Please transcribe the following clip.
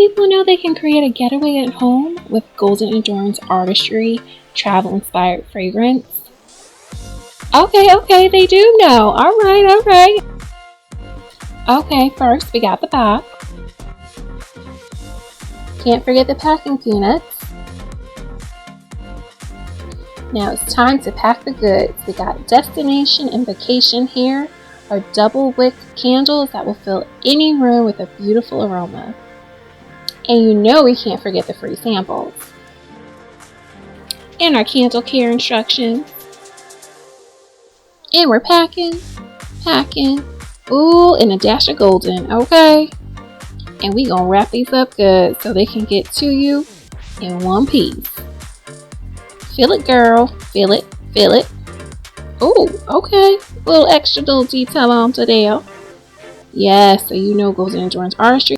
people know they can create a getaway at home with Golden Endurance Artistry travel-inspired fragrance? Okay, they do know. All right. Okay, first we got the box. Can't forget the packing peanuts. Now it's time to pack the goods. We got Destination and Vacation here, our double wick candles that will fill any room with a beautiful aroma. And you know we can't forget the free samples. And our candle care instructions. And we're packing. Ooh, and a dash of golden, okay? And we gonna wrap these up good so they can get to you in one piece. Feel it, girl. Feel it. Ooh, okay. Little extra little detail on to there. Yes, so you know Golden Endurance Artistry